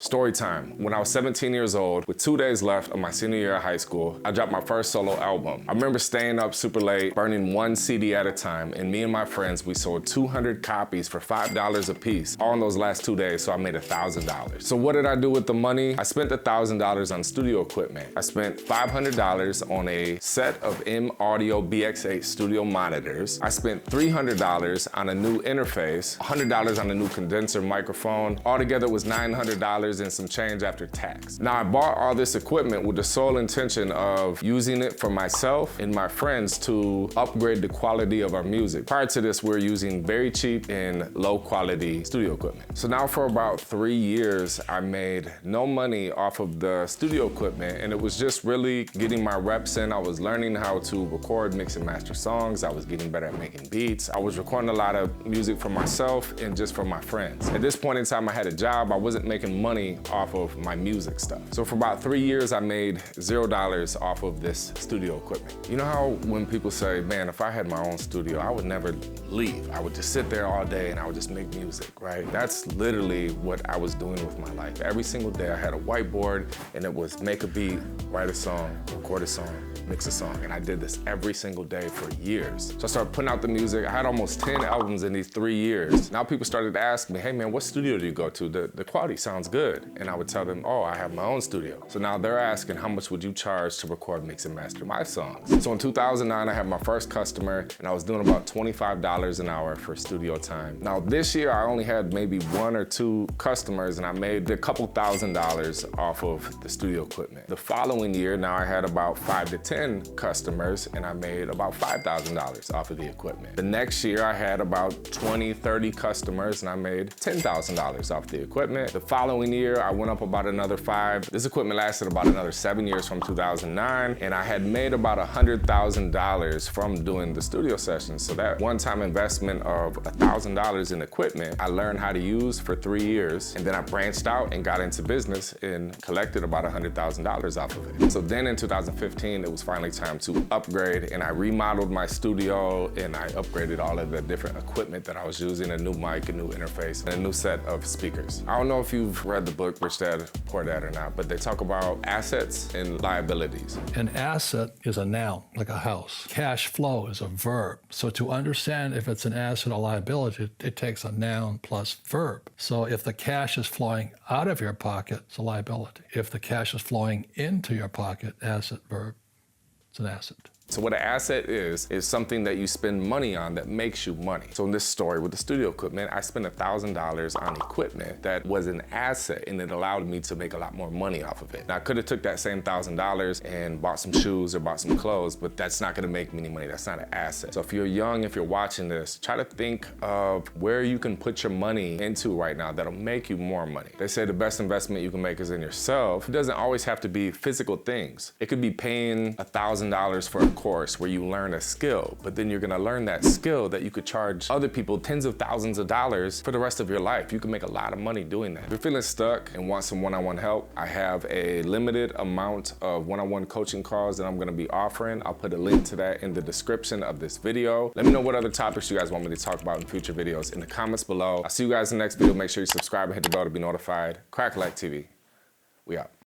Story time. When I was 17 years old, with 2 days left of my senior year of high school, I dropped my first solo album. I remember staying up super late, burning one CD at a time, and me and my friends, we sold 200 copies for $5 a piece, all in those last 2 days, so I made $1,000. So what did I do with the money? I spent $1,000 on studio equipment. I spent $500 on a set of M-Audio BX8 studio monitors. I spent $300 on a new interface, $100 on a new condenser microphone. Altogether it was $900 and some change after tax. Now I bought all this equipment with the sole intention of using it for myself and my friends to upgrade the quality of our music. Prior to this, we were using very cheap and low quality studio equipment. So now for about 3 years, I made no money off of the studio equipment, and it was just really getting my reps in. I was learning how to record, mix and master songs. I was getting better at making beats. I was recording a lot of music for myself and just for my friends. At this point in time, I had a job. I wasn't making money off of my music stuff. So for about 3 years, I made $0 off of this studio equipment. You know how when people say, man, if I had my own studio, I would never leave. I would just sit there all day and I would just make music, right? That's literally what I was doing with my life. Every single day I had a whiteboard and it was make a beat, write a song, record a song, mix a song. And I did this every single day for years. So I started putting out the music. I had almost 10 albums in these 3 years. Now people started to ask me, hey man, what studio do you go to? The quality sounds good. And I would tell them, oh, I have my own studio. So now they're asking, how much would you charge to record, mix and master my songs? So in 2009, I had my first customer and I was doing about $25 an hour for studio time. Now this year, I only had maybe 1 or 2 customers and I made a couple $1,000s off of the studio equipment. The following year, now I had about 5 to 10 customers and I made about $5,000 off of the equipment. The next year, I had about 20, 30 customers and I made $10,000 off the equipment. The following year, I went up about another 5. This equipment lasted about another 7 years from 2009, and I had made about $100,000 from doing the studio sessions. So that one-time investment of $1,000 in equipment, I learned how to use for 3 years, and then I branched out and got into business and collected about $100,000 off of it. So then in 2015, it was finally time to upgrade, and I remodeled my studio, and I upgraded all of the different equipment that I was using, a new mic, a new interface, and a new set of speakers. I don't know if you've read the book Rich Dad, Poor Dad or not, but they talk about assets and liabilities. An asset is a noun, like a house. Cash flow is a verb. So to understand if it's an asset or liability, it takes a noun plus verb. So if the cash is flowing out of your pocket, it's a liability. If the cash is flowing into your pocket, asset, verb, it's an asset. So what an asset is something that you spend money on that makes you money. So in this story with the studio equipment, I spent $1,000 on equipment that was an asset and it allowed me to make a lot more money off of it. Now I could have took that same $1,000 and bought some shoes or bought some clothes, but that's not gonna make me any money. That's not an asset. So if you're young, if you're watching this, try to think of where you can put your money into right now that'll make you more money. They say the best investment you can make is in yourself. It doesn't always have to be physical things. It could be paying $1,000 for a course where you learn a skill, but then you're gonna learn that skill that you could charge other people tens of thousands of dollars for the rest of your life. You can make a lot of money doing that. If you're feeling stuck and want some one-on-one help, I have a limited amount of one-on-one coaching calls that I'm gonna be offering. I'll put a link to that in the description of this video. Let me know what other topics you guys want me to talk about in future videos in the comments below. I'll see you guys in the next video. Make sure you subscribe and hit the bell to be notified. Cracka TV, we out.